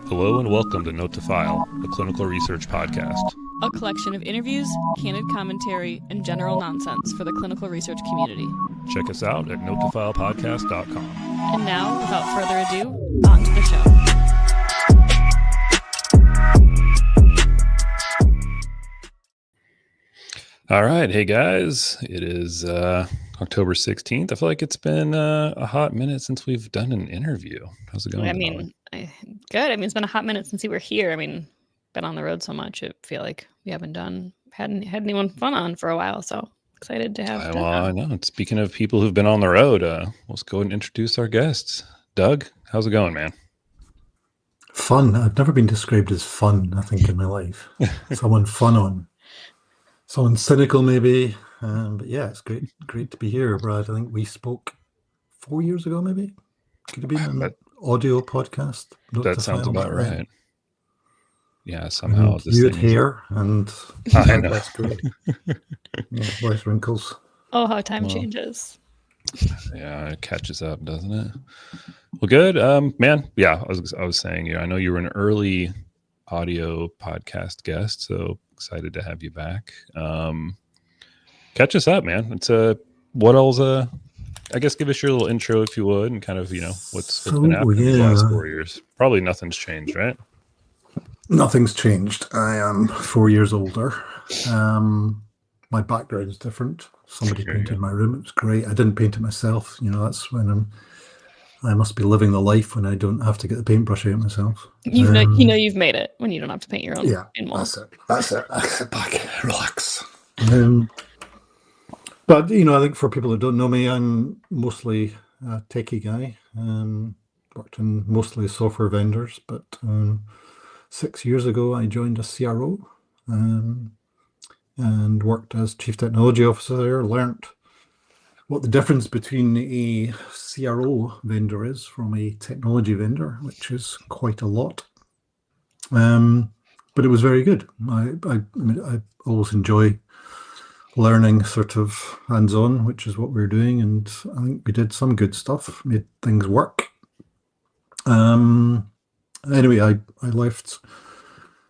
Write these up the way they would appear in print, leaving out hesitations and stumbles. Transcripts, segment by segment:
Hello and welcome to Note to File, a clinical research podcast. A collection of interviews, candid commentary, and general nonsense for the clinical research community. Check us out at notetofilepodcast.com. And now, without further ado, on to the show. All right. Hey, guys. It is October 16th. I feel like it's been a hot minute since we've done an interview. How's it going? Good. It's been a hot minute since you were here. Been on the road so much. I feel like we haven't had anyone fun on for a while. So excited to have. I know. Speaking of people who've been on the road, let's go and introduce our guests. Doug, how's it going, man? Fun. I've never been described as fun, I think, in my life. Someone fun on. Someone cynical, maybe. But yeah, it's great to be here, Brad. I think we spoke 4 years ago, maybe. Could have been an audio podcast. That sounds about right. Yeah, somehow. You had hair, and I know. That's great. Voice wrinkles. Oh, how time changes. Yeah, it catches up, doesn't it? Well, good, man. Yeah, I was saying, I know you were an early audio podcast guest, so excited to have you back. Catch us up, man. It's what else? I guess give us your little intro if you would, and kind of what's been happening the last 4 years. Probably nothing's changed, right? Nothing's changed. I am 4 years older. My background is different. Somebody painted my room. It was great. I didn't paint it myself. That's when I must be living the life when I don't have to get the paintbrush out myself. You've made it when you don't have to paint your own. Yeah, walls. That's it. I sit back, relax. But I think for people that don't know me, I'm mostly a techie guy. Worked in mostly software vendors, but 6 years ago I joined a CRO and worked as Chief Technology Officer there. Learned what the difference between a CRO vendor is from a technology vendor, which is quite a lot. But it was very good. I always enjoy learning sort of hands-on, which is what we're doing, and I think we did some good stuff, made things work. Anyway, I left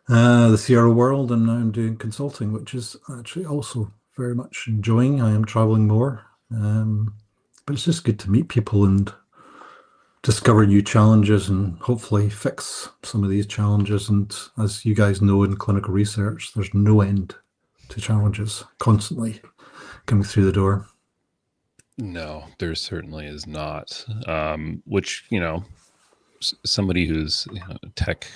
the CRO world, and now I'm doing consulting, which is actually also very much enjoying. I am traveling more, but it's just good to meet people and discover new challenges and hopefully fix some of these challenges. And as you guys know, in clinical research, there's no end to challenges constantly coming through the door. No, there certainly is not. Which, somebody who's a tech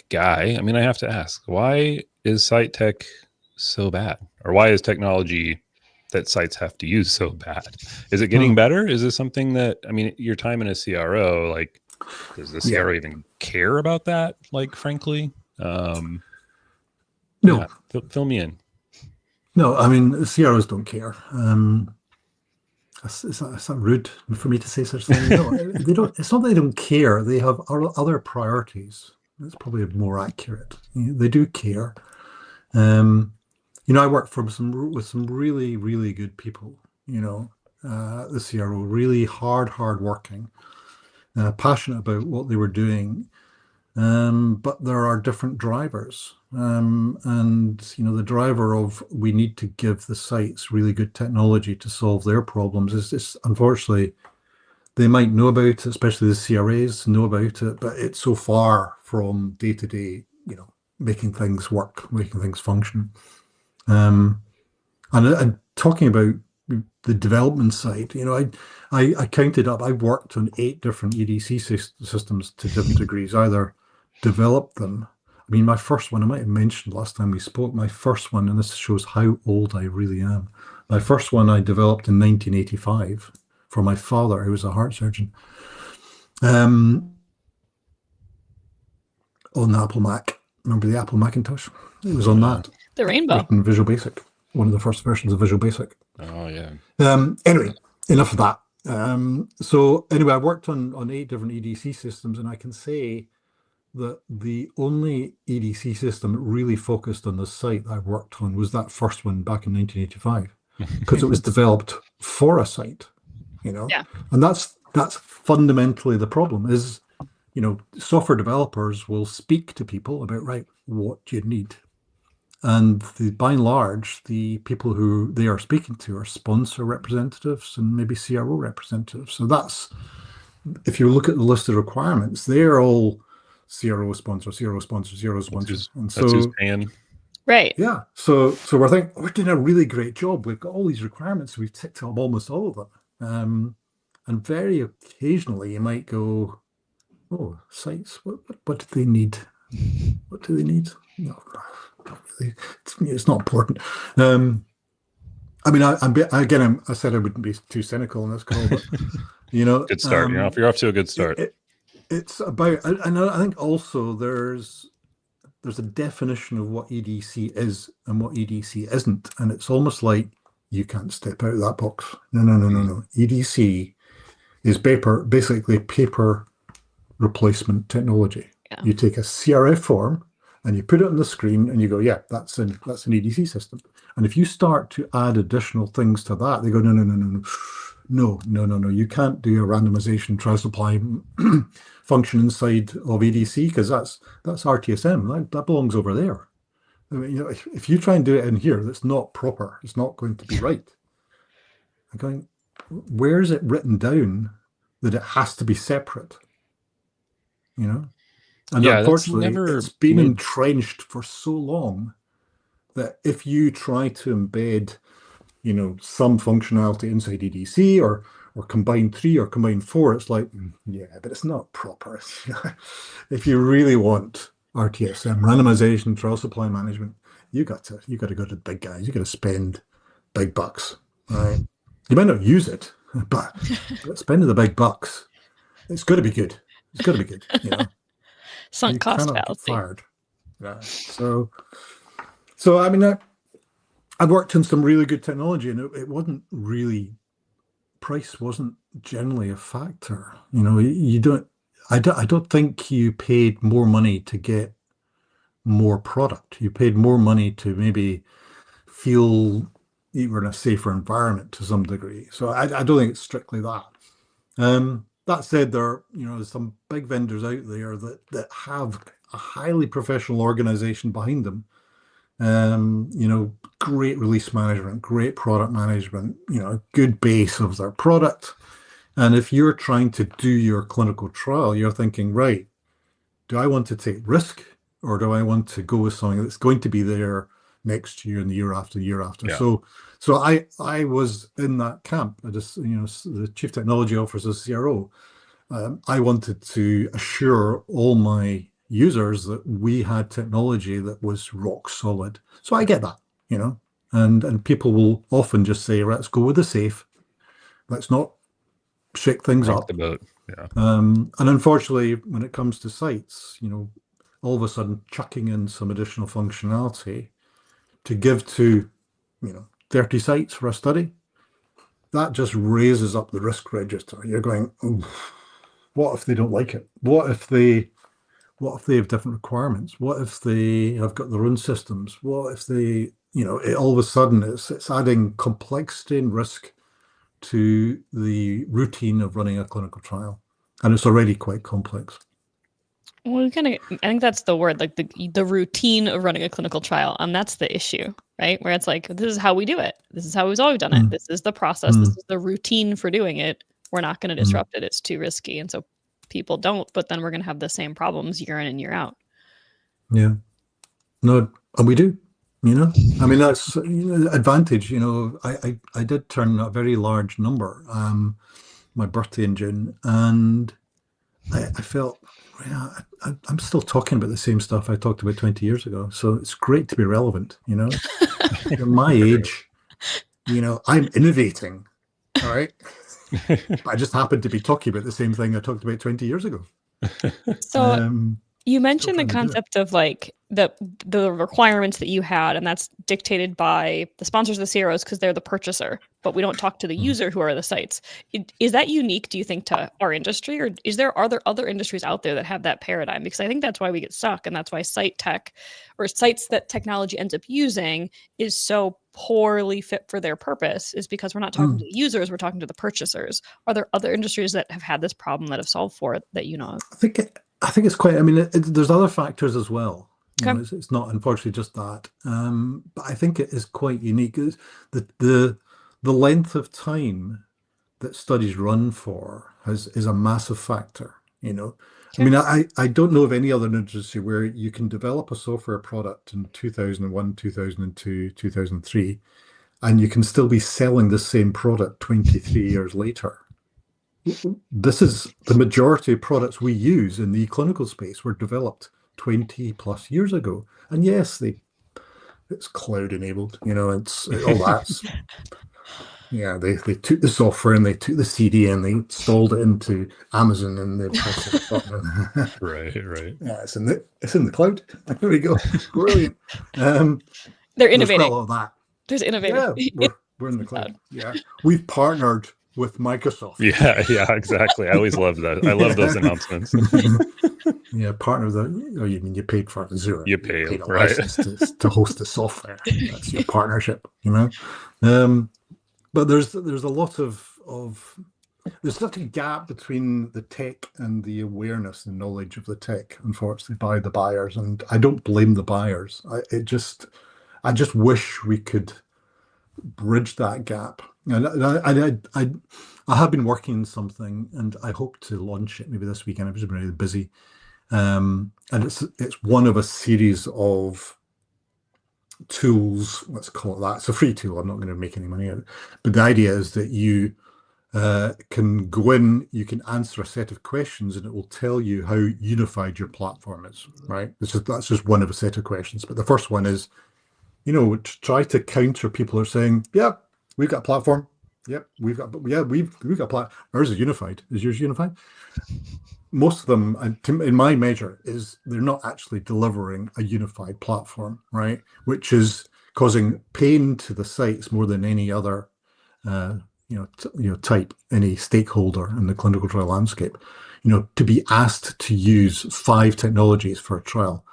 guy, I have to ask, why is site tech so bad? Or why is technology that sites have to use so bad? Is it getting better? Is this something that, your time in a CRO, does the CRO even care about that? Frankly? No. Yeah, fill me in. No, CROs don't care. Is that rude for me to say such things? No, they don't. It's not that they don't care. They have other priorities. That's probably more accurate. They do care. I work with some really, really good people. The CRO, really hard working, passionate about what they were doing. But there are different drivers. The driver of we need to give the sites really good technology to solve their problems is unfortunately, they might know about it, especially the CRAs know about it, but it's so far from day to day, making things work, making things function. And talking about the development side, I counted up, I worked on 8 different EDC systems to different degrees, either developed them. My first one, I might have mentioned last time we spoke, my first one, and this shows how old I really am. My first one I developed in 1985 for my father, who was a heart surgeon, on the Apple Mac. Remember the Apple Macintosh? It was on that. The Rainbow. In Visual Basic. One of the first versions of Visual Basic. Oh, yeah. Anyway, enough of that. I worked on 8 different EDC systems, and I can say that the only EDC system that really focused on the site I worked on was that first one back in 1985, because it was developed for a site, Yeah. And that's fundamentally the problem is, software developers will speak to people about, right, what do you need? And by and large, the people who they are speaking to are sponsor representatives and maybe CRO representatives. So that's, if you look at the list of requirements, they're all CRO sponsor, CRO sponsor, CRO sponsor. And That's who's so, Right. yeah, so we're thinking we're doing a really great job. We've got all these requirements. We've ticked up almost all of them. And very occasionally you might go, oh, sites, what do they need? What do they need? No, not really. It's not important. I mean, I said I wouldn't be too cynical on this call, but Good start. You're off to a good start. It's about, and I think also there's a definition of what EDC is and what EDC isn't, and it's almost like you can't step out of that box. No. EDC is basically paper replacement technology. Yeah. You take a CRF form and you put it on the screen and you go, yeah, that's an EDC system. And if you start to add additional things to that, they go, no. You can't do a randomization trial supply function inside of EDC because that's RTSM. That belongs over there. I mean, if you try and do it in here, that's not proper. It's not going to be right. I'm going, where is it written down that it has to be separate? And Yeah, unfortunately, it's been made... entrenched for so long that if you try to embed, some functionality inside EDC or combine 3 or combine 4, it's like, yeah, but it's not proper. If you really want RTSM, randomization, trial supply management, you got to go to the big guys. You got to spend big bucks, right? You might not use it, but spending the big bucks, it's got to be good. It's got to be good, Sunk cost cannot get fallacy. fired. Yeah. So I mean, I've worked in some really good technology, and it wasn't really, price wasn't generally a factor. You don't. I don't think you paid more money to get more product. You paid more money to maybe feel you were in a safer environment to some degree. So I don't think it's strictly that. That said, there's some big vendors out there that have a highly professional organization behind them. Great release management, great product management, a good base of their product. And if you're trying to do your clinical trial, you're thinking, right, do I want to take risk or do I want to go with something that's going to be there next year and the year after, Yeah. So I was in that camp. I just, the chief technology officer, CRO. I wanted to assure all my users that we had technology that was rock solid. So I get that, and people will often just say, let's go with the safe. Let's not shake things Rock up. the boat. Yeah. And unfortunately, when it comes to sites, all of a sudden chucking in some additional functionality to give to, 30 sites for a study, that just raises up the risk register. You're going, what if they don't like it? What if they have different requirements? What if they have got their own systems? What if they, all of a sudden it's adding complexity and risk to the routine of running a clinical trial, and it's already quite complex. Well, I think that's the word, like the routine of running a clinical trial, and that's the issue, right? Where it's like, this is how we do it. This is how we've always done it. This is the process. This is the routine for doing it. We're not going to disrupt it. It's too risky, and so people don't. But then we're going to have the same problems year in and year out. Yeah, no, and we do. I mean, that's advantage. I did turn a very large number. My birthday in June, and I felt, yeah, I'm still talking about the same stuff I talked about 20 years ago. So it's great to be relevant. At my age, I'm innovating. All right. I just happened to be talking about the same thing I talked about 20 years ago. So you mentioned the concept of like the requirements that you had, and that's dictated by the sponsors of the CROs because they're the purchaser, but we don't talk to the user who are the sites. Is that unique, do you think, to our industry, or are there other industries out there that have that paradigm? Because I think that's why we get stuck, and that's why site tech or sites that technology ends up using is so poorly fit for their purpose, is because we're not talking to the users, we're talking to the purchasers. Are there other industries that have had this problem that have solved for it that you know of? I think I think it's quite. I mean, there's other factors as well. Okay. It's not unfortunately just that. But I think it is quite unique. Is the length of time that studies run for is a massive factor. I mean, I don't know of any other industry where you can develop a software product in 2001, 2002, 2003, and you can still be selling the same product 23 years later. This is the majority of products we use in the clinical space were developed 20 plus years ago. And yes, it's cloud enabled, it's all that's. Yeah, they took the software and they took the CD and they installed it into Amazon and they pressed the button. Right. Yeah, it's in the cloud. There we go. Brilliant. They're innovating. There's quite a lot of that. There's innovating. Yeah, we're in the cloud. Yeah, we've partnered with Microsoft. Yeah, exactly. I always love that. I love those announcements. Yeah, partner that. Oh, you mean you paid for zero? You paid a right license to host the software. That's your partnership. But there's a lot of there's such a gap between the tech and the awareness and knowledge of the tech, unfortunately, by the buyers. And I don't blame the buyers. I just wish we could bridge that gap. And I have been working on something, and I hope to launch it maybe this weekend. I've just been really busy, and it's one of a series of tools, let's call it that. It's a free tool. I'm not going to make any money out of it. But the idea is that you can go in, you can answer a set of questions, and it will tell you how unified your platform is, right? That's just one of a set of questions. But the first one is, to try to counter people who are saying, yeah, we've got a platform. Yep, we've got a platform. Ours is unified. Is yours unified? Most of them, in my measure, is they're not actually delivering a unified platform, right? Which is causing pain to the sites more than any other, type, any stakeholder in the clinical trial landscape. To be asked to use 5 technologies for a trial,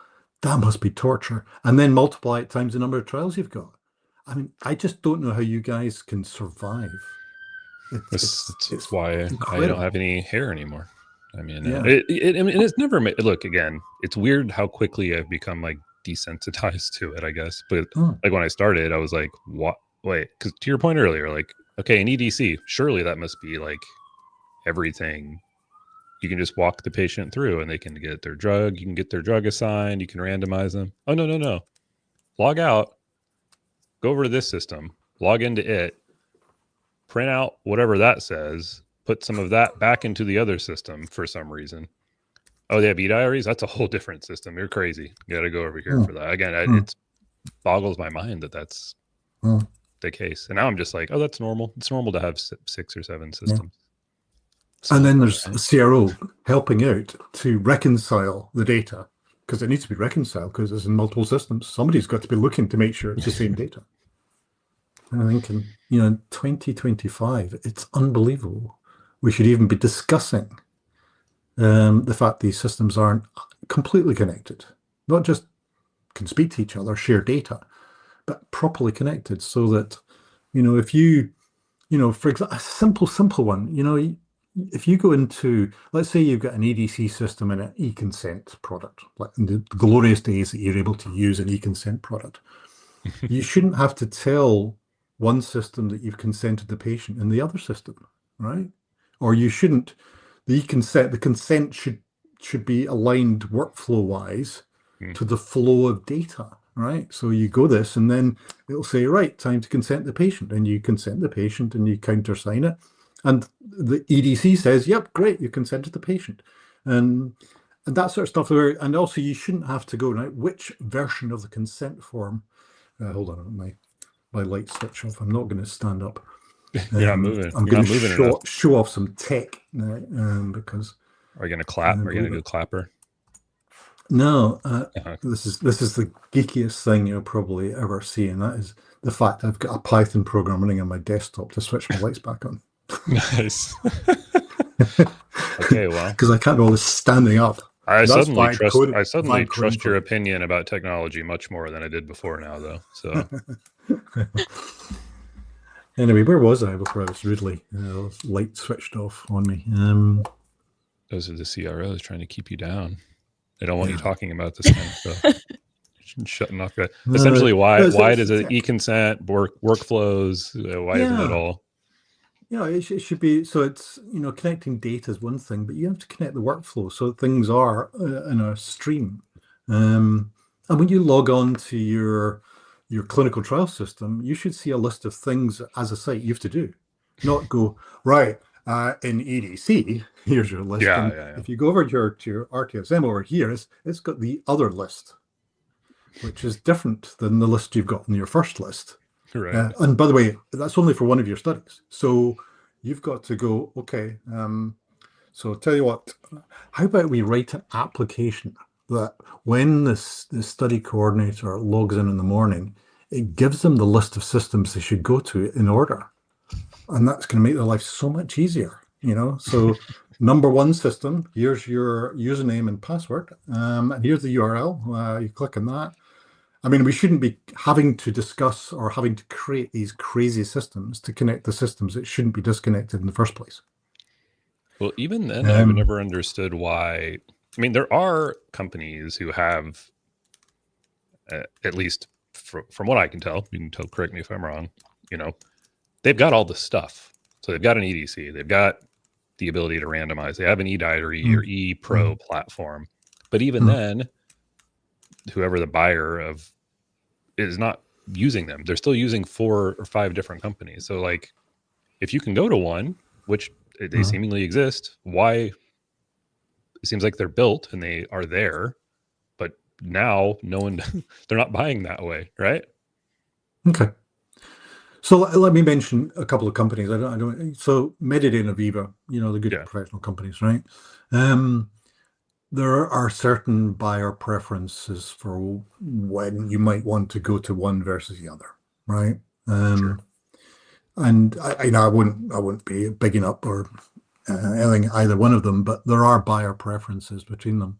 that must be torture. And then multiply it times the number of trials you've got. I mean, I just don't know how you guys can survive. It's why incredible. I don't have any hair anymore. I mean, it's never made. Look, again, it's weird how quickly I've become like desensitized to it, I guess. But like when I started, I was like, what? Wait, because to your point earlier, like, okay, in EDC, surely that must be like everything. You can just walk the patient through and they can get their drug. You can get their drug assigned. You can randomize them. Oh, no. Log out. Go over to this system. Log into it. Print out whatever that says. Put some of that back into the other system for some reason. Oh, they have e-diaries? That's a whole different system. You're crazy. You got to go over here for that. Again, it boggles my mind that that's the case. And now I'm just like, oh, that's normal. It's normal to have 6 or 7 systems. Yeah. So, and then there's a CRO helping out to reconcile the data, because it needs to be reconciled because it's in multiple systems. Somebody's got to be looking to make sure it's the same data. And I think in 2025, it's unbelievable. We should even be discussing the fact these systems aren't completely connected, not just can speak to each other, share data, but properly connected, so that, if you, for example, a simple one, if you go into, let's say you've got an EDC system and an e-consent product, like in the glorious days that you're able to use an e-consent product, you shouldn't have to tell one system that you've consented the patient in the other system, right? Or you shouldn't, the consent should be aligned workflow-wise to the flow of data, right? So you go this, and then it'll say, right, time to consent the patient, and you consent the patient, and you countersign it, and the EDC says, yep, great, you consented the patient, and that sort of stuff. And also, you shouldn't have to go, right, which version of the consent form, hold on, my light switch off. I'm not going to stand up. You're not moving. I'm going to show off some tech now, because. Are you going to clap? Are you going to do clapper? No, this is the geekiest thing you'll probably ever see, and that is the fact I've got a Python program running on my desktop to switch my lights back on. Nice. Okay, well, because I can't do all this standing up. I suddenly trust your opinion about technology much more than I did before now, though. So anyway, where was I before I was rudely light switched off on me? Those are the CROs trying to keep you down. They don't want you talking about this kind of stuff. Shutting off that. Essentially, why does it e-consent workflows? Why isn't it all? Yeah, it should be. So it's, connecting data is one thing, but you have to connect the workflow so things are in a stream. And when you log on to your clinical trial system, you should see a list of things as a site you have to do, not go, right, in EDC, here's your list. Yeah. If you go over to your RTSM over here, it's got the other list, which is different than the list you've got in your first list. Right. And by the way, that's only for one of your studies. So you've got to go, okay, so tell you what, how about we write an application that when the study coordinator logs in the morning, it gives them the list of systems they should go to in order. And that's going to make their life so much easier, So number one system, here's your username and password, and here's the URL. You click on that. I mean, we shouldn't be having to discuss or having to create these crazy systems to connect the systems that shouldn't be disconnected in the first place. Well, even then, I've never understood why. I mean, there are companies who have, at least from what I can tell, you can correct me if I'm wrong, they've got all the stuff. So they've got an EDC, they've got the ability to randomize, they have an eDiary or ePro platform. But even then, whoever the buyer of is not using them. They're still using 4 or 5 different companies. So like, if you can go to one, which they seemingly exist, why? It seems like they're built and they are there, but now no one, they're not buying that way, right? Okay. So let me mention a couple of companies. I don't. So Medidata and Aviva, the good professional companies, right? There are certain buyer preferences for when you might want to go to one versus the other, right? Sure. And I wouldn't be bigging up or anything either one of them, but there are buyer preferences between them,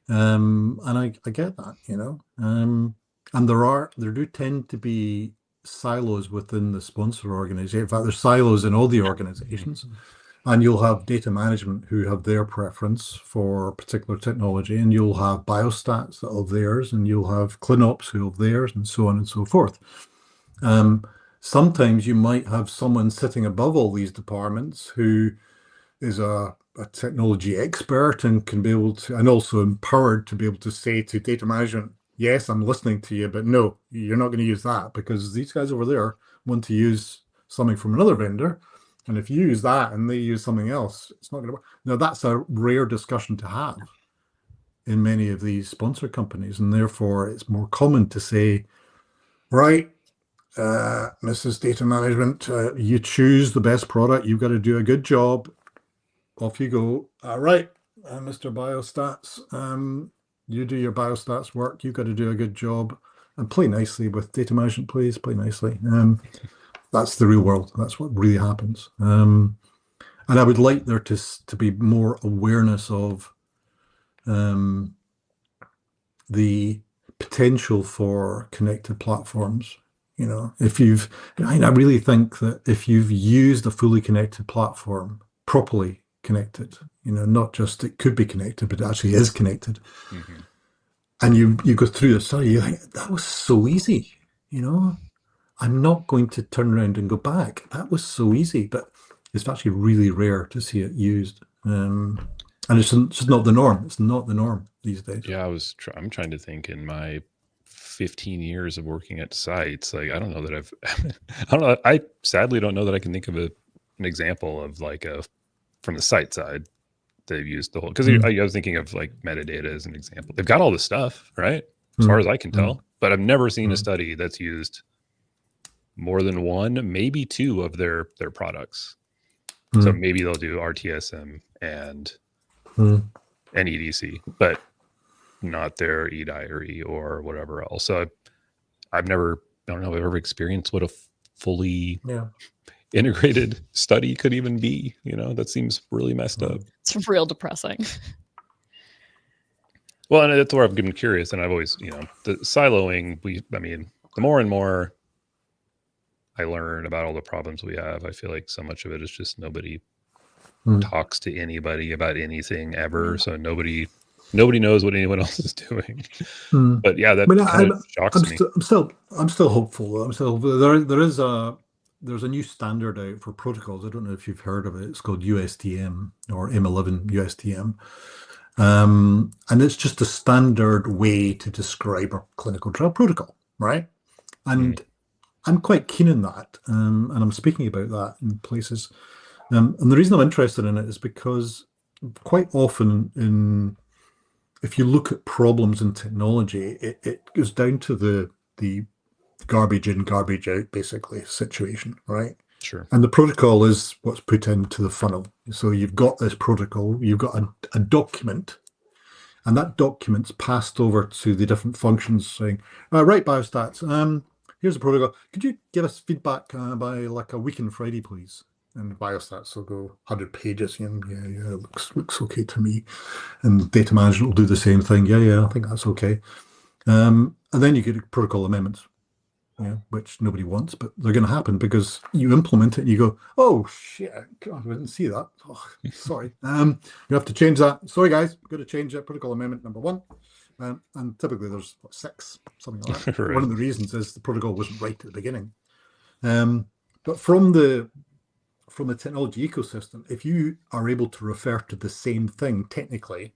and I get that, and there do tend to be silos within the sponsor organization. In fact, there's silos in all the organizations. And you'll have data management who have their preference for a particular technology, and you'll have biostats that have theirs, and you'll have ClinOps who have theirs, and so on and so forth. Sometimes you might have someone sitting above all these departments who is a technology expert and can be able to, and also empowered to be able to say to data management, yes, I'm listening to you, but no, you're not going to use that because these guys over there want to use something from another vendor. And if you use that and they use something else, it's not going to work. Now, that's a rare discussion to have in many of these sponsor companies. And therefore, it's more common to say, right, Mrs. Data Management, you choose the best product. You've got to do a good job. Off you go. All right, Mr. Biostats, you do your biostats work. You've got to do a good job and play nicely with data management, please. Play nicely. That's the real world. That's what really happens. And I would like there to be more awareness of the potential for connected platforms. I really think that if you've used a fully connected platform, properly connected, not just it could be connected, but it actually is connected. And you go through the study, you think, that was so easy, I'm not going to turn around and go back. That was so easy, but it's actually really rare to see it used. And it's just not the norm. It's not the norm these days. Yeah, I'm trying to think in my 15 years of working at sites. Like, I don't know that I don't know. I sadly don't know that I can think of an example of like from the site side they've used the whole, because I was thinking of like metadata as an example. They've got all the stuff, right? As far as I can tell, but I've never seen a study that's used more than 1, maybe 2 of their products. So maybe they'll do RTSM and EDC, but not their eDiary or whatever else. So I don't know if I've ever experienced what a fully integrated study could even be. That seems really messed up. It's real depressing. Well, and that's where I've been curious, and I've always, the siloing, the more and more I learn about all the problems we have, I feel like so much of it is just nobody talks to anybody about anything ever. So nobody knows what anyone else is doing. But yeah, that kind of shocks me. I'm still hopeful. There's a new standard out for protocols. I don't know if you've heard of it. It's called USTM or M11 USTM. And it's just a standard way to describe a clinical trial protocol, right? And I'm quite keen on that, and I'm speaking about that in places. And the reason I'm interested in it is because quite often if you look at problems in technology, it goes down to the garbage in, garbage out, basically, situation, right? Sure. And the protocol is what's put into the funnel. So you've got this protocol, you've got a document, and that document's passed over to the different functions saying, right, biostats, here's the protocol. Could you give us feedback by like a week on Friday, please? And biostats will go 100 pages. Yeah, it looks okay to me. And data management will do the same thing. Yeah, I think that's okay. And then you get protocol amendments, which nobody wants, but they're going to happen because you implement it and you go, oh, shit, God, I didn't see that. Oh, sorry. You have to change that. Sorry, guys, we've got to change that protocol amendment number 1. And typically there's 6, something like that. Right. One of the reasons is the protocol wasn't right at the beginning. But from the technology ecosystem, if you are able to refer to the same thing technically,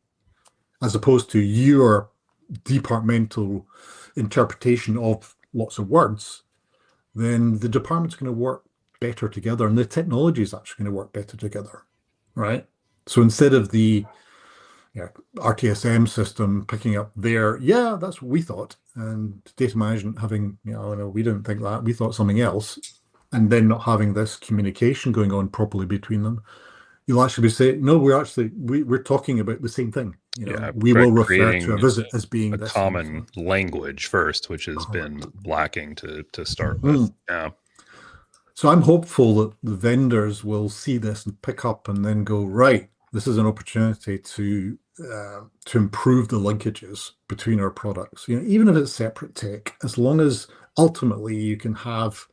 as opposed to your departmental interpretation of lots of words, then the department's going to work better together and the technology is actually going to work better together, right? So instead of the RTSM system picking up that's what we thought, and data management having, no, we didn't think that, we thought something else, and then not having this communication going on properly between them, you'll actually be saying, no, we're talking about the same thing. We will refer to a visit as being a common language first, which has been lacking to start with. Yeah. So I'm hopeful that the vendors will see this and pick up and then go, right, this is an opportunity to improve the linkages between our products. Even if it's separate tech, as long as ultimately you can have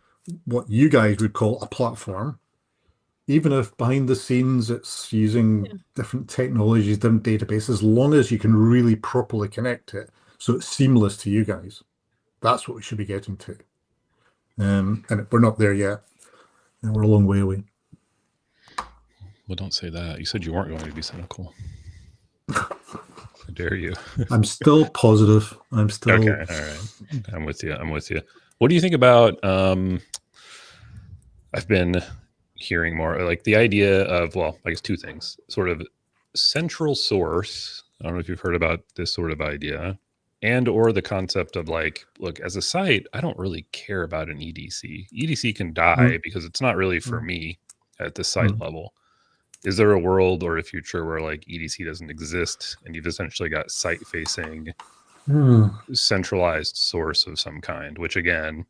what you guys would call a platform, even if behind the scenes it's using different technologies, different databases, as long as you can really properly connect it so it's seamless to you guys. That's what we should be getting to. And we're not there yet. And we're a long way away. Well, don't say that. You said you weren't going to be cynical. How dare you? I'm still positive. I'm still... Okay, all right. I'm with you. What do you think about... I've been hearing more like the idea of, well, I guess 2 things, sort of central source. I don't know if you've heard about this sort of idea, and or the concept of like, look, as a site, I don't really care about an EDC. EDC can die because it's not really for me at the site level. Is there a world or a future where like EDC doesn't exist and you've essentially got site facing centralized source of some kind, which again,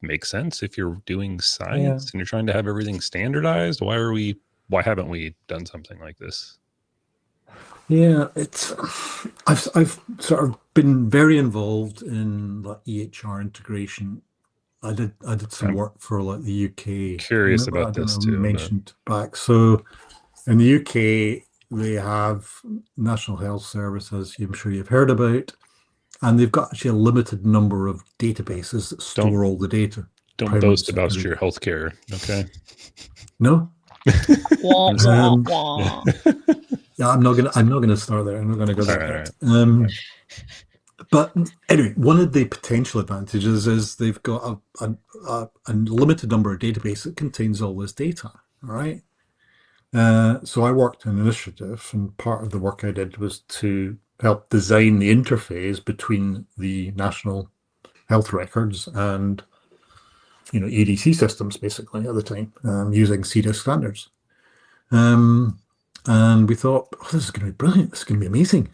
makes sense if you're doing science and you're trying to have everything standardized? Why haven't we done something like this? I've sort of been very involved in like EHR integration. I did some work for like the UK. Curious about this too. Mentioned back. So in the UK they have National Health Service, as I'm sure you've heard about. And they've got actually a limited number of databases that store all the data. Don't boast about your healthcare, okay? No. Wah, wah, wah. Yeah, I'm not gonna start there. I'm not gonna go there. Right. But anyway, one of the potential advantages is they've got a limited number of databases that contains all this data. Right. So I worked on an initiative, and part of the work I did was to help design the interface between the national health records and EDC systems, basically at the time, using CDISC standards. And we thought, this is going to be brilliant. This is going to be amazing.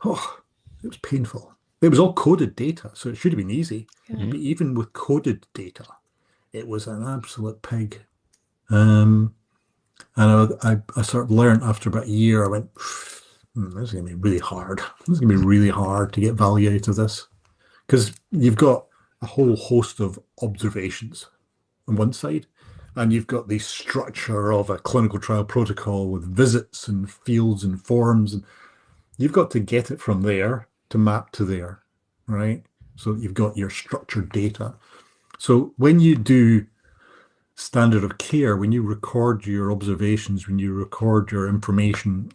Oh, it was painful. It was all coded data, so it should have been easy. But even with coded data, it was an absolute pig. And I sort of learned after about a year, I went, this is going to be really hard. This is going to be really hard to get value out of this. Because you've got a whole host of observations on one side, and you've got the structure of a clinical trial protocol with visits and fields and forms, and you've got to get it from there to map to there, right? So you've got your structured data. So when you do standard of care, when you record your observations, when you record your information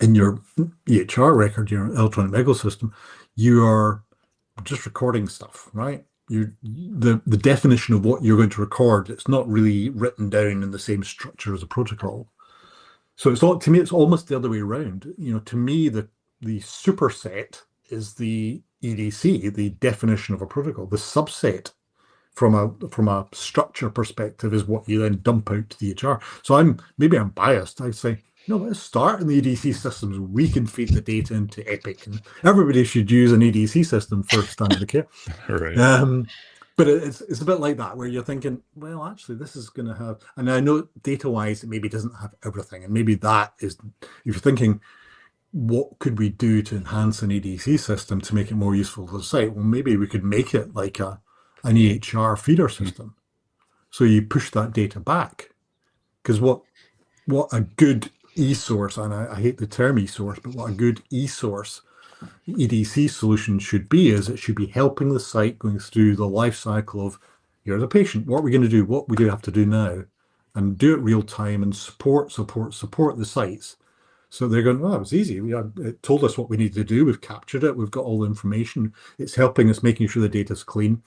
in your EHR record, your electronic medical system, you are just recording stuff, right? The definition of what you're going to record, it's not really written down in the same structure as a protocol. So it's not, to me, it's almost the other way around. To me, the superset is the EDC, the definition of a protocol. The subset from a structure perspective is what you then dump out to the EHR. So I'm biased. I say, no, let's start in the EDC systems. We can feed the data into Epic, and everybody should use an EDC system for standard of care. Right. But it's a bit like that, where you're thinking, well, actually, this is going to have, and I know data-wise, it maybe doesn't have everything, and maybe that is, if you're thinking, what could we do to enhance an EDC system to make it more useful for the site? Well, maybe we could make it like an EHR feeder system. So you push that data back, because what a good e-source, and I hate the term e-source, but what a good e-source EDC solution should be is it should be helping the site going through the life cycle of, you're the patient, what are we going to do, what we do have to do now, and do it real time and support the sites. So they're going, oh, it was easy. It told us what we need to do. We've captured it. We've got all the information. It's helping us making sure the data's clean.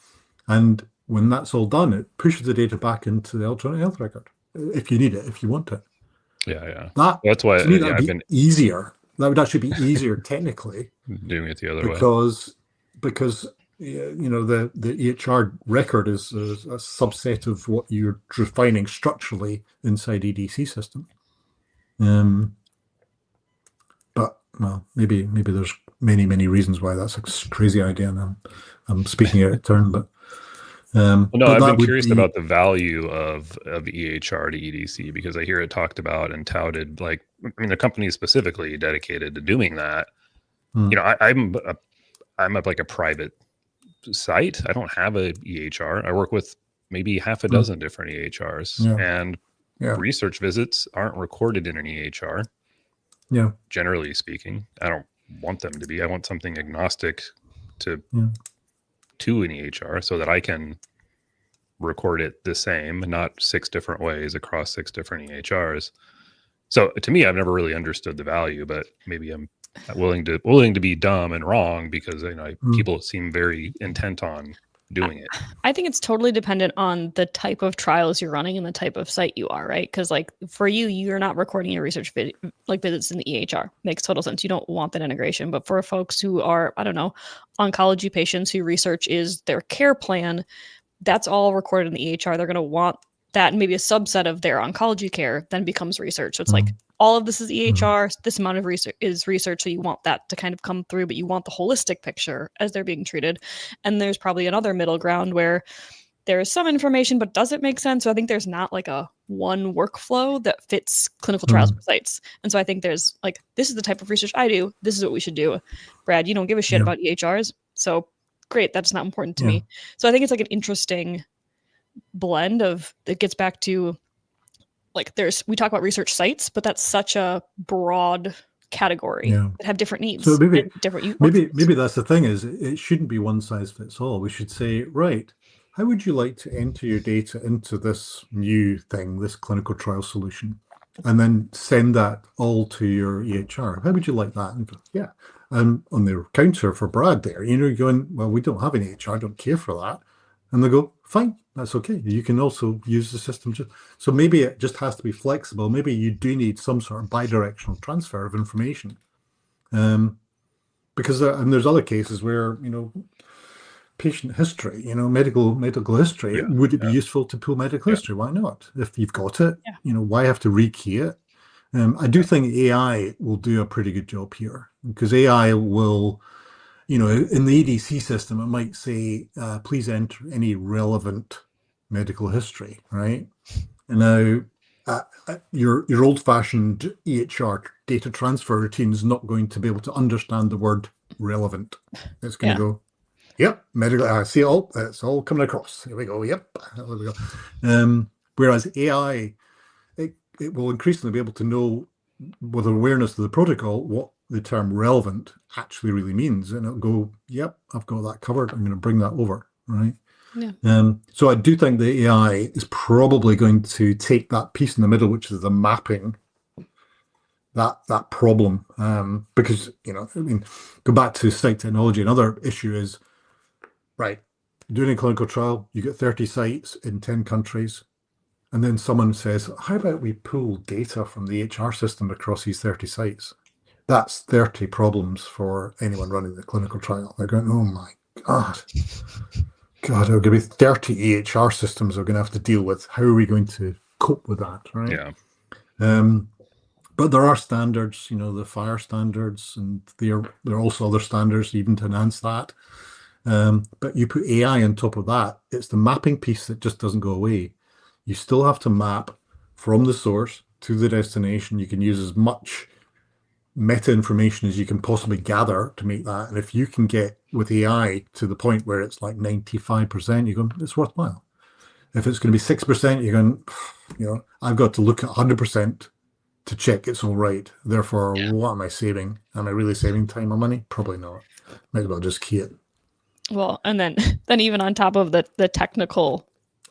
And when that's all done, it pushes the data back into the electronic health record if you need it, if you want it. Yeah. That's why that'd be easier. That would actually be easier technically. Doing it the other way. Because the EHR record is a subset of what you're refining structurally inside EDC system. But well, maybe there's many reasons why that's a crazy idea, and I'm speaking out of turn, but. I've been curious about the value of EHR to EDC, because I hear it talked about and touted, like, I mean, the company is specifically dedicated to doing that. I'm like a private site. I don't have a EHR. I work with maybe half a dozen different EHRs, and research visits aren't recorded in an EHR. Yeah. Generally speaking, I don't want them to be. I want something agnostic to an EHR, so that I can record it the same, not 6 different ways across 6 different EHRs. So to me, I've never really understood the value, but maybe I'm willing to be dumb and wrong, because people seem very intent on doing it. I think it's totally dependent on the type of trials you're running and the type of site you are, right? Because like for you're not recording your research visits in the EHR. Makes total sense. You don't want that integration. But for folks who are, I don't know, oncology patients who research is their care plan, that's all recorded in the EHR. They're going to want that, and maybe a subset of their oncology care then becomes research. So it's like all of this is EHR, this amount of research is research. So you want that to kind of come through, but you want the holistic picture as they're being treated. And there's probably another middle ground where there is some information, but does it make sense? So I think there's not like a one workflow that fits clinical trials sites. And so I think there's like, this is the type of research I do. This is what we should do. Brad, you don't give a shit about EHRs. So great. That's not important to me. So I think it's like an interesting blend of, it gets back to like, we talk about research sites, but that's such a broad category that have different needs. So maybe that's the thing, is it shouldn't be one size fits all. We should say, right, how would you like to enter your data into this new thing, this clinical trial solution, and then send that all to your EHR? How would you like that? And go, on the counter for Brad there, you're going, well, we don't have an EHR, I don't care for that. And they go, fine, that's okay. You can also use the system. So maybe it just has to be flexible. Maybe you do need some sort of bidirectional transfer of information. Because there's other cases where, patient history, medical history, would it be useful to pull medical history? Why not? If you've got it, why have to rekey it? I do think AI will do a pretty good job here, because AI will, in the EDC system, it might say, please enter any relevant medical history, right? And now your old-fashioned EHR data transfer routine is not going to be able to understand the word relevant. It's going to go, Yep, medical. I see all. It's all coming across. Here we go. Yep, there we go. Whereas AI, it will increasingly be able to know, with awareness of the protocol, what the term relevant actually really means, and it'll go, "Yep, I've got that covered. I'm going to bring that over." Right. Yeah. So I do think the AI is probably going to take that piece in the middle, which is the mapping, that problem, because I mean, go back to site technology. Another issue is, right, doing a clinical trial, you get 30 sites in 10 countries, and then someone says, "How about we pull data from the HR system across these 30 sites?" That's 30 problems for anyone running the clinical trial. They're going, "Oh my God. God, there are going to be 30 EHR systems we're going to have to deal with. How are we going to cope with that?" Right? Yeah. But there are standards, the fire standards, and there are also other standards even to enhance that. But you put AI on top of that, it's the mapping piece that just doesn't go away. You still have to map from the source to the destination. You can use as much meta information as you can possibly gather to make that. And if you can get with AI to the point where it's like 95%, you go, it's worthwhile. If it's going to be 6%, you're going, I've got to look at 100% to check it's all right. Therefore, What am I saving? Am I really saving time or money? Probably not. Might as well just key it. Well, and then even on top of the technical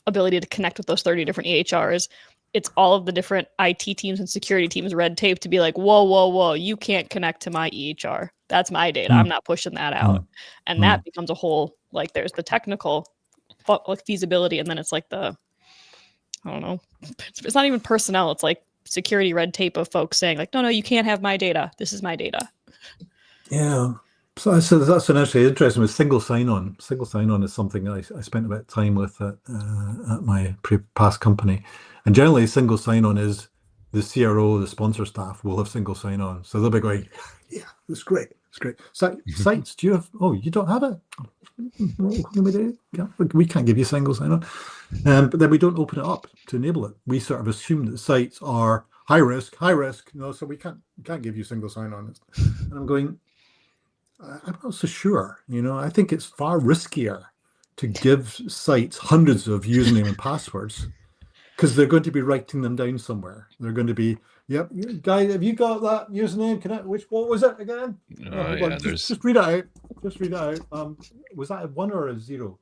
ability to connect with those 30 different EHRs, it's all of the different IT teams and security teams red tape to be like, whoa, you can't connect to my EHR. That's my data. I'm not pushing that out. And that becomes a whole, like, there's the technical feasibility, and then it's like I don't know, it's not even personnel. It's like security red tape of folks saying like, no, you can't have my data. This is my data. Yeah. So that's actually interesting with single sign-on. Single sign-on is something I spent a bit of time with at my past company. And generally, single sign-on is the CRO, the sponsor staff will have single sign-on. So they'll be going, "Yeah, it's great. It's great. Sites, do you have? Oh, you don't have it? What can we do? We can't give you single sign-on." But then we don't open it up to enable it. We sort of assume that sites are high risk, so we can't give you single sign-on. And I'm going, I'm not so sure. I think it's far riskier to give sites hundreds of username and passwords, because they're going to be writing them down somewhere. They're going to be, "Yep, guy, have you got that username? What was it again?" Just read it out. Just read it out. Was that a 1 or a 0?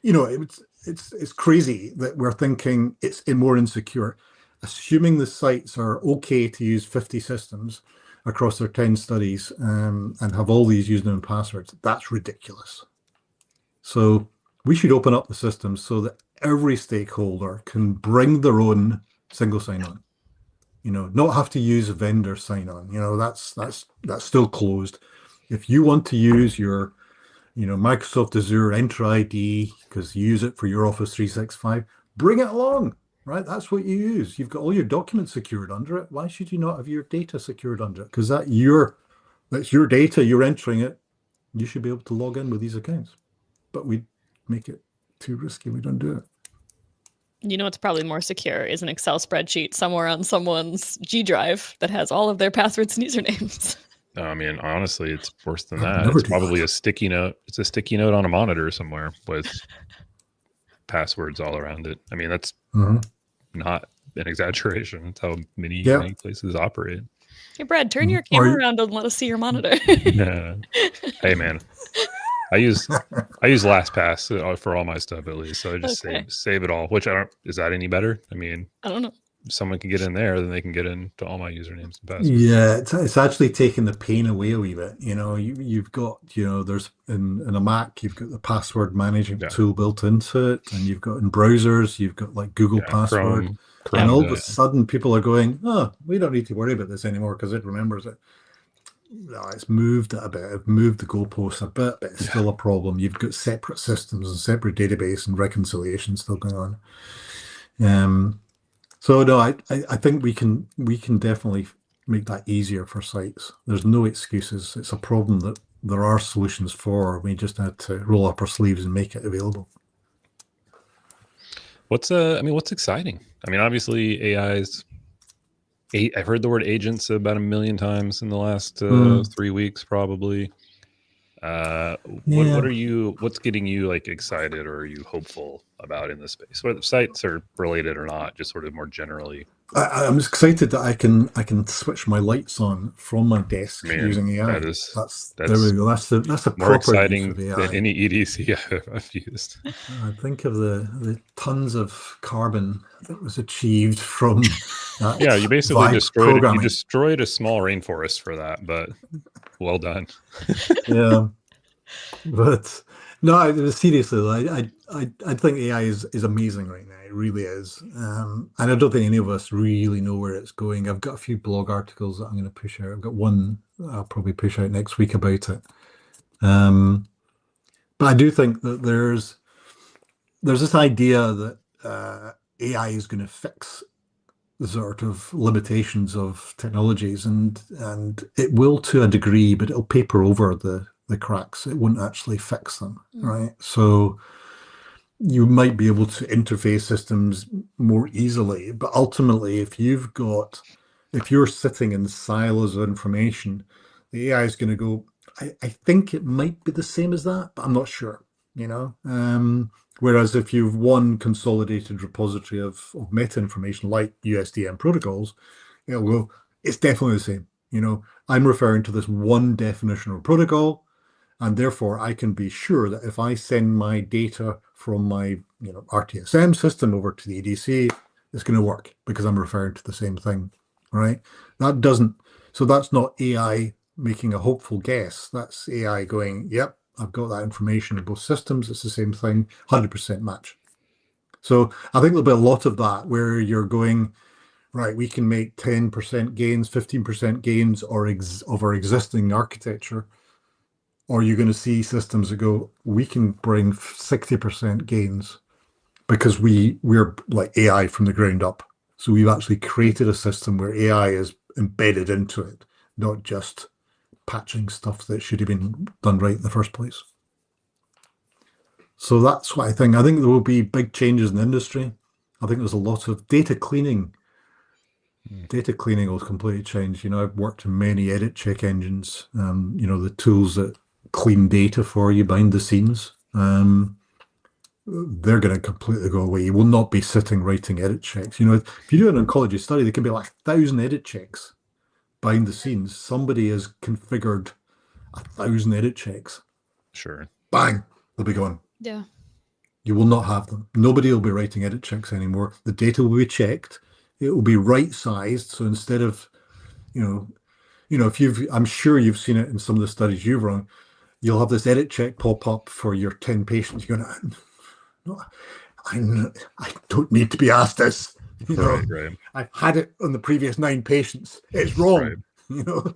It's crazy that we're thinking it's more insecure, assuming the sites are okay to use 50 systems across their 10 studies, and have all these username and passwords. That's ridiculous. So we should open up the system so that every stakeholder can bring their own single sign-on. Not have to use a vendor sign-on. That's still closed. If you want to use your, Microsoft Azure Entra ID because you use it for your Office 365, bring it along. Right, that's what you use. You've got all your documents secured under it. Why should you not have your data secured under it? Because that's your data. You're entering it. You should be able to log in with these accounts. But we make it too risky. We don't do it. It's probably more secure is an Excel spreadsheet somewhere on someone's G drive that has all of their passwords and usernames. I mean, honestly, it's worse than that. It's probably a sticky note. It's a sticky note on a monitor somewhere with passwords all around it. I mean, that's not an exaggeration. It's how many places operate. Hey, Brad, turn your camera around and let us see your monitor. Yeah. Hey, man. I use LastPass for all my stuff, at least. So I just save it all, which is that any better? I mean, I don't know. If someone can get in there, then they can get into all my usernames and passwords. Yeah, it's actually taking the pain away a wee bit. You've got, there's in a Mac, you've got the password management tool built into it, and you've got in browsers, you've got like Google Password, Chrome, and all of a sudden people are going, "Oh, we don't need to worry about this anymore because it remembers it." No, it's moved it a bit. It's moved the goalposts a bit, but it's still a problem. You've got separate systems and separate database and reconciliation still going on. So no, I think we can definitely make that easier for sites. There's no excuses. It's a problem that there are solutions for. We just had to roll up our sleeves and make it available. What's exciting? I mean, obviously AI's. I've heard the word agents about 1 million times in the last 3 weeks, probably. What are you? What's getting you like excited, or are you hopeful about in this space? Whether sites are related or not, just sort of more generally. I'm excited that I can switch my lights on from my desk using AI. That's there we go. That's a more proper exciting use of AI than any EDC I've used. I think of the tons of carbon that was achieved from that. Yeah, you basically programming. destroyed a small rainforest for that, but well done. Yeah, but no, seriously, I think AI is amazing right now. It really is, and I don't think any of us really know where it's going. I've got a few blog articles that I'm going to push out. I've got one I'll probably push out next week about it. But I do think that there's this idea that AI is going to fix the sort of limitations of technologies, and it will to a degree, but it'll paper over the cracks. It won't actually fix them, right? So you might be able to interface systems more easily, but ultimately, if you're sitting in silos of information, the AI is going to go, I think it might be the same as that, but I'm not sure, you know? Whereas if you've one consolidated repository of meta information like USDM protocols, it'll go, it's definitely the same. You know, I'm referring to this one definition of protocol, and therefore I can be sure that if I send my data from my RTSM system over to the EDC, it's going to work because I'm referring to the same thing, right? So that's not AI making a hopeful guess. That's AI going, yep, I've got that information in both systems. It's the same thing, 100% match. So I think there'll be a lot of that where you're going, right, we can make 10% gains, 15% gains of our existing architecture. Or you're going to see systems that go, we can bring 60% gains because we're like AI from the ground up. So we've actually created a system where AI is embedded into it, not just patching stuff that should have been done right in the first place. So that's what I think. I think there will be big changes in the industry. I think there's a lot of data cleaning. Data cleaning will completely change. You know, I've worked in many edit check engines, the tools that clean data for you behind the scenes. They're going to completely go away. You will not be sitting writing edit checks. You know, if you do an oncology study, there can be like 1,000 edit checks behind the scenes. Somebody has configured 1,000 edit checks. Sure. Bang, they'll be gone. Yeah. You will not have them. Nobody will be writing edit checks anymore. The data will be checked. It will be right-sized. So instead of, I'm sure you've seen it in some of the studies you've run, you'll have this edit check pop up for your 10 patients. You're going to, no, I don't need to be asked this. Right. I've had it on the previous 9 patients. It's wrong. Right.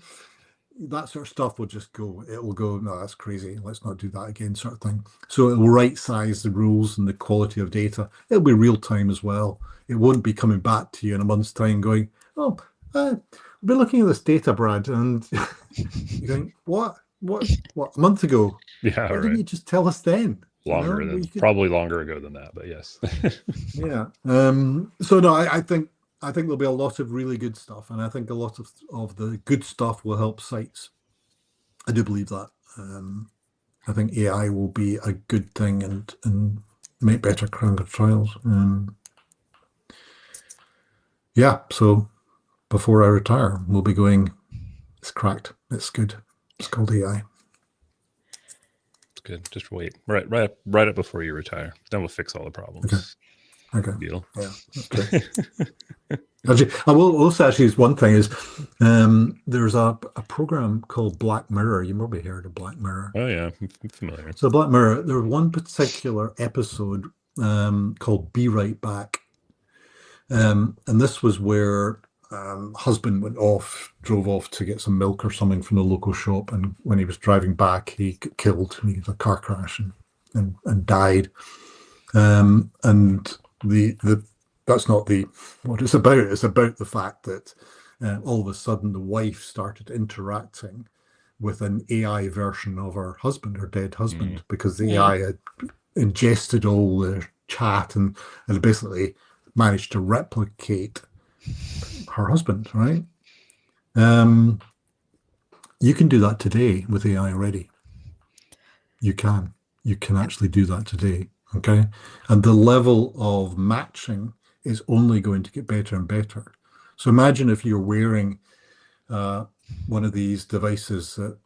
That sort of stuff will just go. It will go, no, that's crazy. Let's not do that again, sort of thing. So it will right-size the rules and the quality of data. It'll be real time as well. It won't be coming back to you in a month's time going, we've been looking at this data, Brad, and you're going, what, a month ago? Yeah, Why right. didn't you just tell us then? Probably longer ago than that, but yes. Yeah. So no, I think there'll be a lot of really good stuff, and I think a lot of the good stuff will help sites. I do believe that. I think AI will be a good thing and make better clinical trials. Yeah. So before I retire, we'll be going, it's cracked. It's good. It's called AI. Good. Just wait. Right up before you retire. Then we'll fix all the problems. Okay. Deal. Yeah, that's good. Actually, I will also use one thing is there's a program called Black Mirror. You probably heard of Black Mirror. Oh yeah, I'm familiar. So Black Mirror, there was one particular episode called Be Right Back. And this was where husband drove off to get some milk or something from the local shop, and when he was driving back, he got killed. He had a car crash and died. And that's not what it's about. It's about the fact that all of a sudden the wife started interacting with an AI version of her husband, her dead husband, because the AI had ingested all the chat and had basically managed to replicate her husband, right? You can do that today with AI already. You can actually do that today. Okay. And the level of matching is only going to get better and better. So imagine if you're wearing one of these devices that,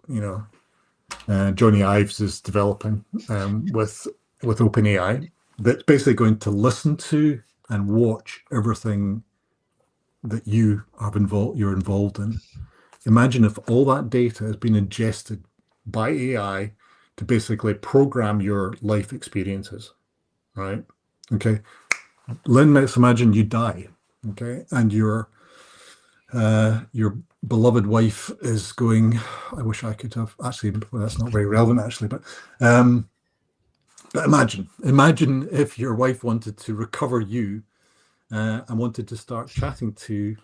Johnny Ives is developing with OpenAI, that's basically going to listen to and watch everything that you're involved in. Imagine if all that data has been ingested by AI to basically program your life experiences, right? Okay. Then let's imagine you die, okay, and your beloved wife is going, I wish I could have, actually, well, that's not very relevant actually, but imagine if your wife wanted to recover you and wanted to start chatting to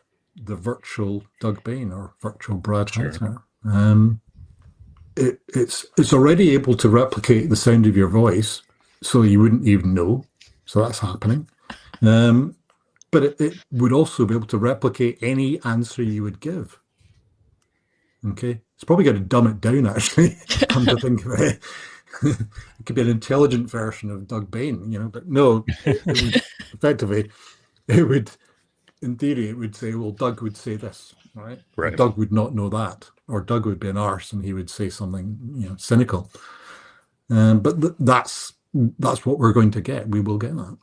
the virtual Doug Bain or virtual Brad Halter. It's already able to replicate the sound of your voice, so you wouldn't even know. So that's happening. But it would also be able to replicate any answer you would give. Okay, it's probably going to dumb it down, actually, come to think of it. It could be an intelligent version of Doug Bain, but no, it would effectively, in theory, it would say, well, Doug would say this, right? Right. Doug would not know that, or Doug would be an arse and he would say something, cynical. But that's what we're going to get. We will get that.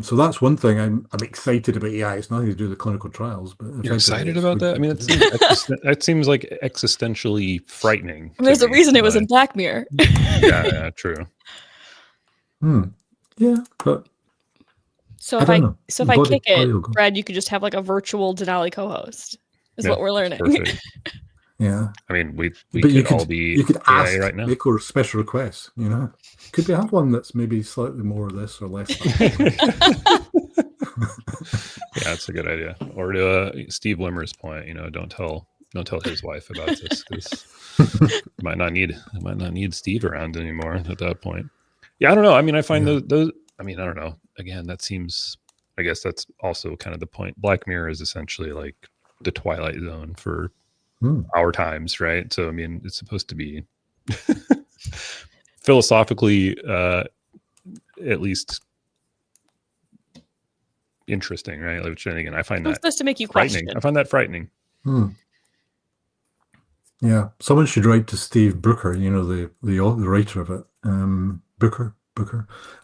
So that's one thing I'm excited about AI. It's nothing to do with the clinical trials, but you're excited about that? I mean, that seems like existentially frightening. There's a reason it was in Black Mirror. Yeah, true. Yeah, but so if I kick it, Brad, you could just have like a virtual Denali co-host. Is what we're learning. Perfect. Yeah, I mean, we could all be you could AI ask right now. Make special requests. Could we have one that's maybe slightly more of this or less? Yeah, that's a good idea. Or to Steve Wimmer's point, don't tell his wife about this, because might not need Steve around anymore at that point. Yeah, I don't know. I mean, I find those. I mean, I don't know. Again, that seems. I guess that's also kind of the point. Black Mirror is essentially like the Twilight Zone for our times, right? So I mean, it's supposed to be philosophically at least interesting, right? Which, again, I find that supposed to make you frightening. question. I find that frightening. Yeah, someone should write to Steve Brooker, the writer of it, Booker,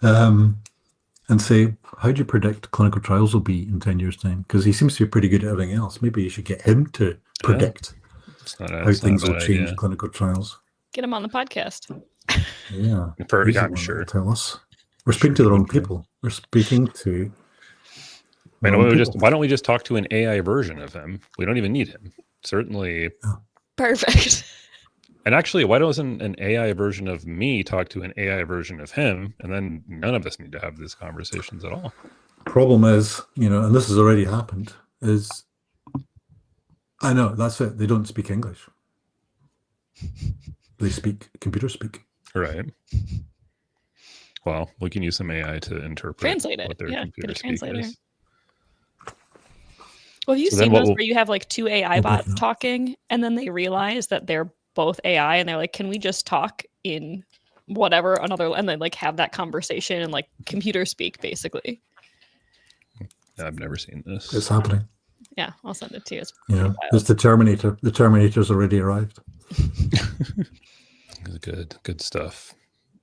and say, how do you predict clinical trials will be in 10 years' time? Because he seems to be pretty good at everything else. Maybe you should get him to predict how things will change clinical trials. Get him on the podcast. Yeah, I'm sure. Tell us. We're speaking to the wrong people. We're speaking to. Why don't we just talk to an AI version of him? We don't even need him. Certainly. Oh. Perfect. And actually, why doesn't an AI version of me talk to an AI version of him? And then none of us need to have these conversations at all. Problem is, and this has already happened, is I know, that's it. They don't speak English. They speak computer speak. Right. Well, we can use some AI to interpret translate it. What their computer speak is. Well, have you seen those where you have like two AI bots talking and then they realize that they're both AI and they're like, can we just talk in whatever another, and they like have that conversation and like computer speak basically. I've never seen this. It's happening. Yeah, I'll send it to you. It's the Terminator. The Terminator's already arrived. Good stuff.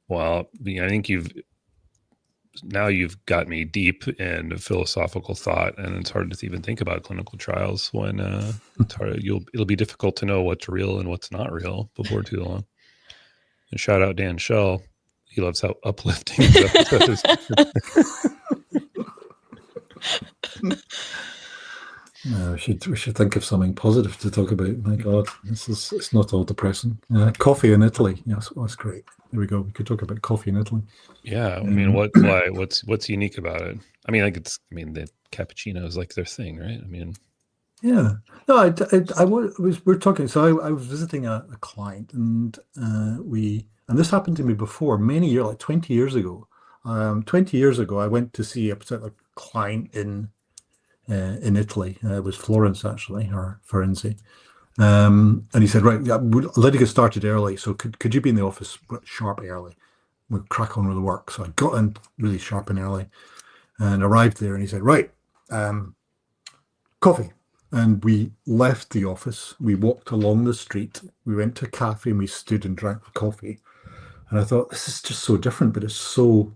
Well, I think you've got me deep in philosophical thought, and it's hard to even think about clinical trials when it'll be difficult to know what's real and what's not real before too long. And shout out Dan Schell. He loves how uplifting his episodes. We should think of something positive to talk about. My God, it's not all depressing. Coffee in Italy. Yes, that's great. There we go. We could talk about coffee in Italy. Yeah, I mean, what's unique about it? I mean, the cappuccino is like their thing, right? I mean, yeah. No, we're talking. So I was visiting a client, and this happened to me before many years, like 20 years ago. 20 years ago, I went to see a particular client in Italy. It was Florence, actually, or Firenze. And he said, right, yeah, I'd like to get started early. So could you be in the office sharp early? We'll crack on with the work. So I got in really sharp and early and arrived there. And he said, right, coffee. And we left the office. We walked along the street. We went to a cafe and we stood and drank the coffee. And I thought, this is just so different, but it's so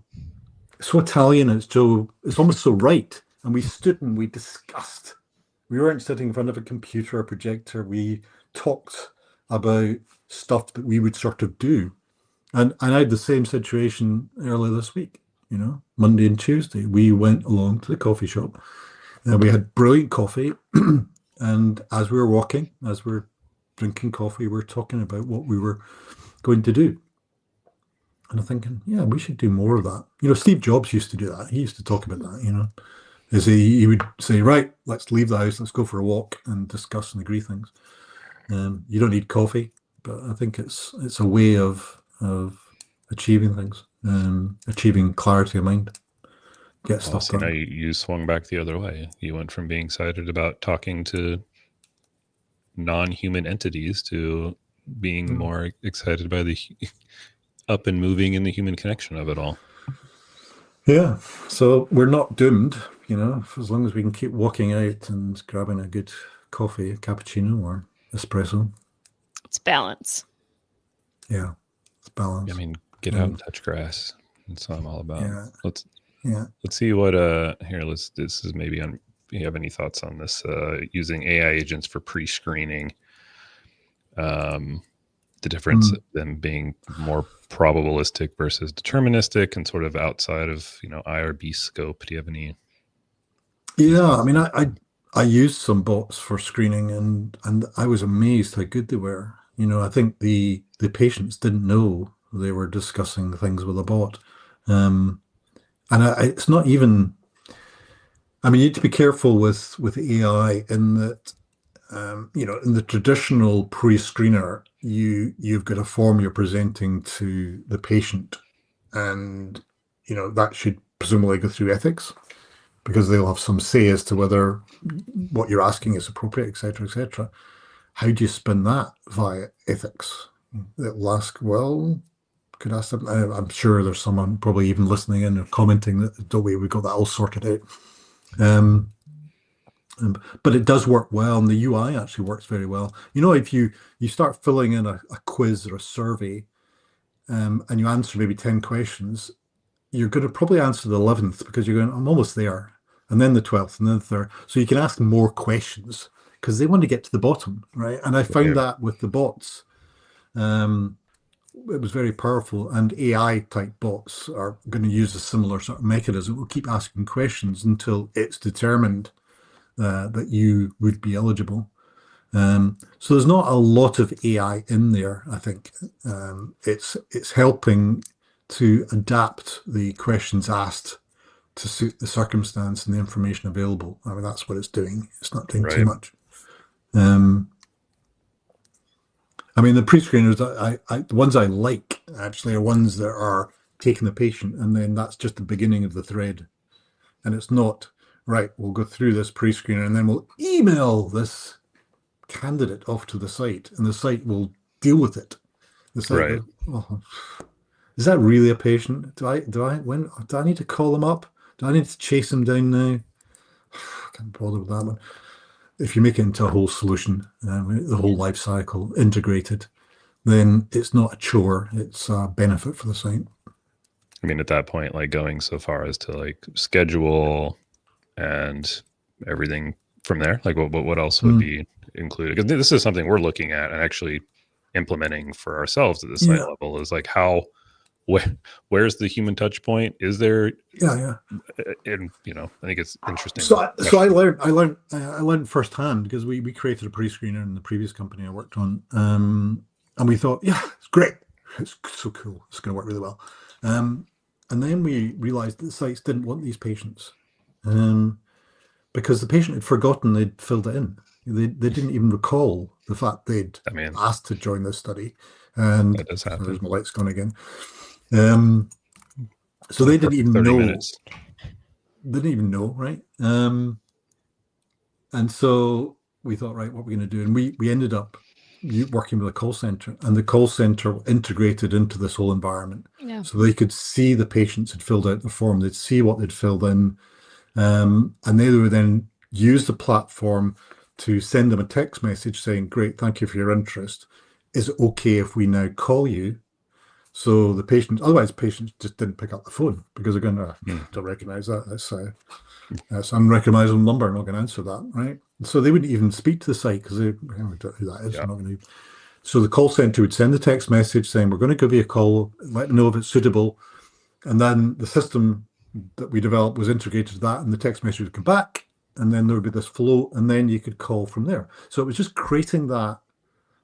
Italian. It's almost so right. And we stood and we discussed. We weren't sitting in front of a computer or projector. We talked about stuff that we would sort of do. And I had the same situation earlier this week, Monday and Tuesday. We went along to the coffee shop and we had brilliant coffee. And as we were walking, as we were drinking coffee, we were talking about what we were going to do. And I'm thinking, yeah, we should do more of that. Steve Jobs used to do that. He used to talk about that, Is he would say, right, let's leave the house, let's go for a walk and discuss and agree things. You don't need coffee, but I think it's a way of achieving things, achieving clarity of mind, get stuff done. Now you swung back the other way. You went from being excited about talking to non-human entities to being more excited by the up and moving in the human connection of it all. Yeah, so we're not doomed, as long as we can keep walking out and grabbing a good coffee, a cappuccino or espresso. It's balance. Yeah, it's balance. I mean, get out and touch grass. That's what I'm all about. Yeah. Let's see what this is maybe on. Do you have any thoughts on this? Using AI agents for pre-screening. The difference of them being more probabilistic versus deterministic and sort of outside of IRB scope. Do you have any? Yeah, I mean, I used some bots for screening and I was amazed how good they were. I think the patients didn't know they were discussing things with a bot. It's not even, I mean, you need to be careful with AI in that, in the traditional pre-screener, you've got a form you're presenting to the patient, and that should presumably go through ethics because they'll have some say as to whether what you're asking is appropriate, etc., etc. How do you spin that via ethics? It'll ask, well, could ask them. I'm sure there's someone probably even listening in or commenting that, don't we got that all sorted out. But it does work well, and the UI actually works very well. If you start filling in a quiz or a survey, and you answer maybe 10 questions, you're going to probably answer the 11th because you're going, I'm almost there, and then the 12th, and then the 3rd. So you can ask more questions because they want to get to the bottom, right? And I found that with the bots, it was very powerful. And AI type bots are going to use a similar sort of mechanism. We'll keep asking questions until it's determined that you would be eligible. So there's not a lot of AI in there, I think. It's helping to adapt the questions asked to suit the circumstance and the information available. I mean, that's what it's doing. It's not doing too much. I mean, the pre-screeners, the ones I like actually are ones that are taking the patient, and then that's just the beginning of the thread. And it's not, right, we'll go through this pre-screener and then we'll email this candidate off to the site, and the site will deal with it. The site Right. goes, oh, is that really a patient? Do I need to call them up? Do I need to chase them down now? I can't bother with that one. If you make it into a whole solution, the whole life cycle integrated, then it's not a chore, it's a benefit for the site. I mean, at that point, like going so far as to like schedule and everything from there, like what else would be included? Because this is something we're looking at and actually implementing for ourselves at the site level, is like where's the human touch point? Is there? Yeah. And I think it's interesting. So I learned firsthand because we created a pre-screener in the previous company I worked on, and we thought, yeah, it's great, it's so cool, it's going to work really well. And then we realized that the sites didn't want these patients, because the patient had forgotten they'd filled it in. They didn't even recall the fact they'd asked to join this study. And that does happen. There's my light's gone again. So they didn't even know. They didn't even know, right? And so we thought, right, what we're going to do, and we ended up working with a call center, and the call center integrated into this whole environment. Yeah. So they could see the patients had filled out the form, they'd see what they'd filled in, and they would then use the platform to send them a text message saying, great, thank you for your interest. Is it okay if we now call you? So the patient, otherwise patients just didn't pick up the phone because they're going to don't recognize that. That's unrecognizable number. I'm not going to answer that, right? So they wouldn't even speak to the site because they don't know who that is. Yeah. We're not going to. So the call center would send the text message saying, we're going to give you a call, let me know if it's suitable. And then the system that we developed was integrated to that, and the text message would come back, and then there would be this flow, and then you could call from there. So it was just creating that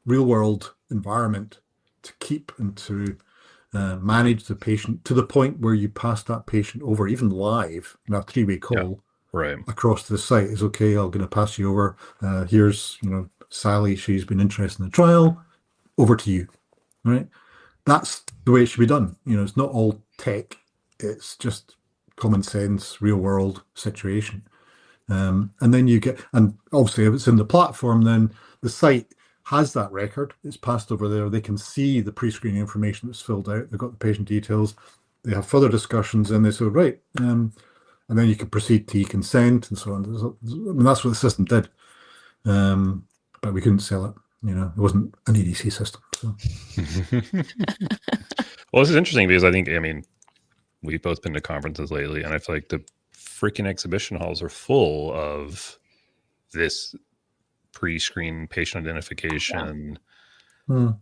real world environment to keep and to manage the patient to the point where you pass that patient over, even live, in a 3-way call across the site is okay. I'm going to pass you over. Here's, Sally, she's been interested in the trial. Over to you, right? That's the way it should be done. It's not all tech. It's just common sense, real world situation. And then and obviously if it's in the platform, then the site has that record. It's passed over there. They can see the pre-screening information that's filled out. They've got the patient details. They have further discussions, and they say, right, and then you can proceed to consent and so on. That's what the system did. But we couldn't sell it. It wasn't an EDC system. So. Well, this is interesting because we've both been to conferences lately, and I feel like the freaking exhibition halls are full of this pre-screen patient identification,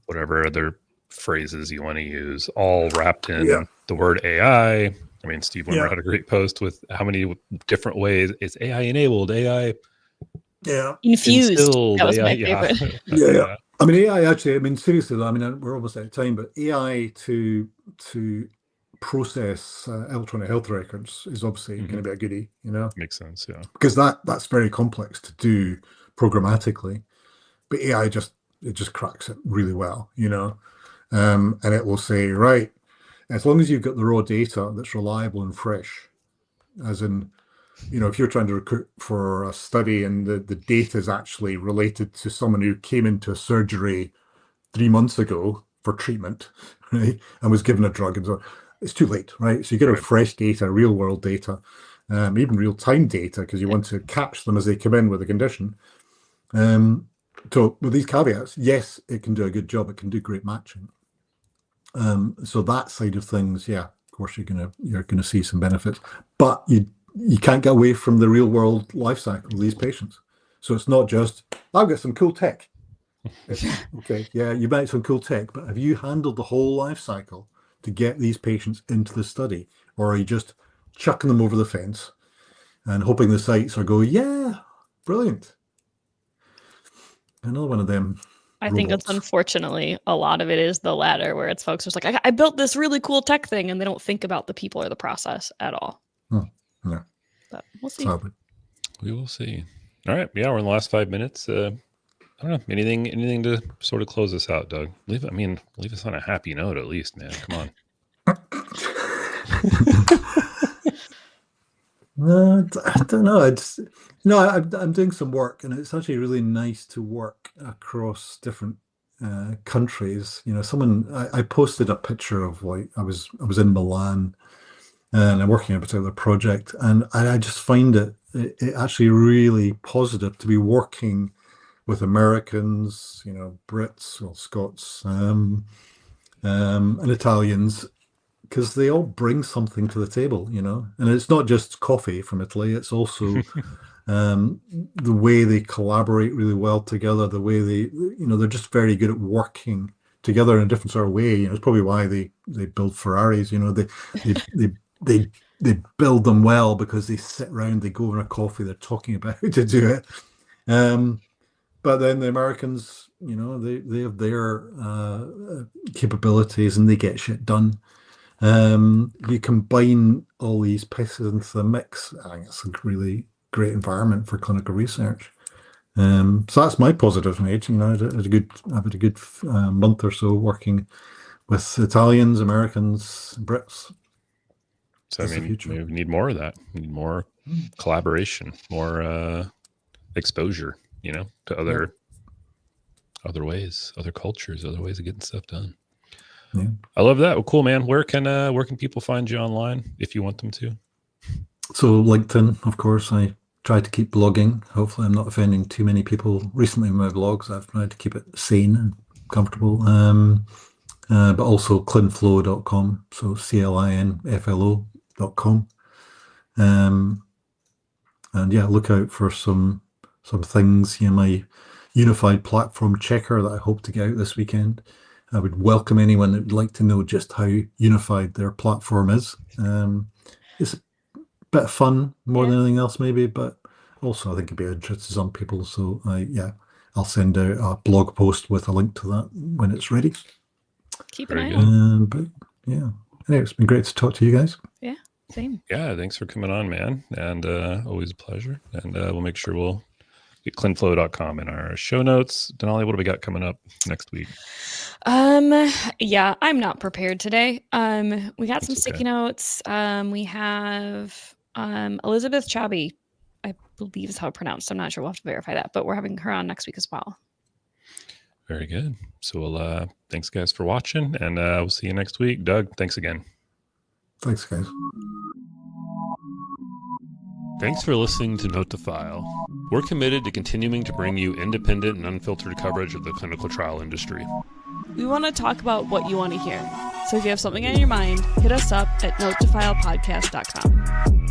whatever other phrases you want to use, all wrapped in the word AI. Steve Wimmer had a great post with how many different ways it's AI enabled, AI infused. Instilled, that was AI, my favorite. Yeah. AI actually, seriously though, we're almost out of time, but AI to process electronic health records is obviously going to be a goodie, Makes sense, yeah. Because that's very complex to do programmatically, but AI just cracks it really well, and it will say, right, as long as you've got the raw data that's reliable and fresh, as in, if you're trying to recruit for a study and the data is actually related to someone who came into a surgery 3 months ago for treatment, right, and was given a drug and so on, it's too late, right? So you got to have fresh data, real world data, even real time data, because you want to catch them as they come in with a condition. So with these caveats, yes, it can do a good job. It can do great matching. So that side of things, of course, you're gonna see some benefits, but you can't get away from the real world life cycle of these patients. So it's not just, I've got some cool tech. Okay, you might have some cool tech, but have you handled the whole life cycle to get these patients into the study, or are you just chucking them over the fence and hoping the sites are going, yeah, brilliant? Another one of them. I think it's unfortunately a lot of it is the latter, where it's folks just like, I built this really cool tech thing, and they don't think about the people or the process at all. No. But we'll see. Sadly. We will see. All right. Yeah, we're in the last 5 minutes. I don't know. Anything to sort of close us out, Doug? Leave us on a happy note at least, man. Come on. I don't know. I'm doing some work, and it's actually really nice to work across different countries. I posted a picture of I was in Milan, and I'm working on a particular project, and I just find it actually really positive to be working with Americans, Brits, or Scots, and Italians, because they all bring something to the table, and it's not just coffee from Italy. It's also the way they collaborate really well together, the way they're just very good at working together in a different sort of way. It's probably why they build Ferraris. They build them well because they sit around, they go over a coffee, they're talking about how to do it. But then the Americans, they have their capabilities and they get shit done. You combine all these pieces into the mix. I think it's a really great environment for clinical research. So that's my positive, mate. I've had a good month or so working with Italians, Americans, Brits. So we need more of that. We need more collaboration, more exposure. to other ways, other cultures, other ways of getting stuff done. Yeah. I love that. Well, cool, man. Where can people find you online if you want them to? So LinkedIn, of course. I try to keep blogging. Hopefully, I'm not offending too many people recently in my blogs. I've tried to keep it sane and comfortable. But also ClinFlo.com. So ClinFlo.com. And yeah, look out for some things. My unified platform checker that I hope to get out this weekend. I would welcome anyone that would like to know just how unified their platform is. It's a bit of fun more than anything else, maybe, but also I think it'd be interesting to some people. So I'll send out a blog post with a link to that when it's ready. Keep an eye on. But yeah, anyway, it's been great to talk to you guys. Yeah, same. Yeah, thanks for coming on, man, and always a pleasure. And we'll make sure we'll get ClinFlo.com in our show notes. Denali, what do we got coming up next week? Yeah, I'm not prepared today. We got some sticky notes. We have Elizabeth Chabi, I believe is how it's pronounced. I'm not sure. We'll have to verify that, but we're having her on next week as well. Very good. So thanks guys for watching, and we'll see you next week. Doug, thanks again. Thanks, guys. Thanks for listening to Note to File. We're committed to continuing to bring you independent and unfiltered coverage of the clinical trial industry. We want to talk about what you want to hear. So if you have something on your mind, hit us up at notetofilepodcast.com.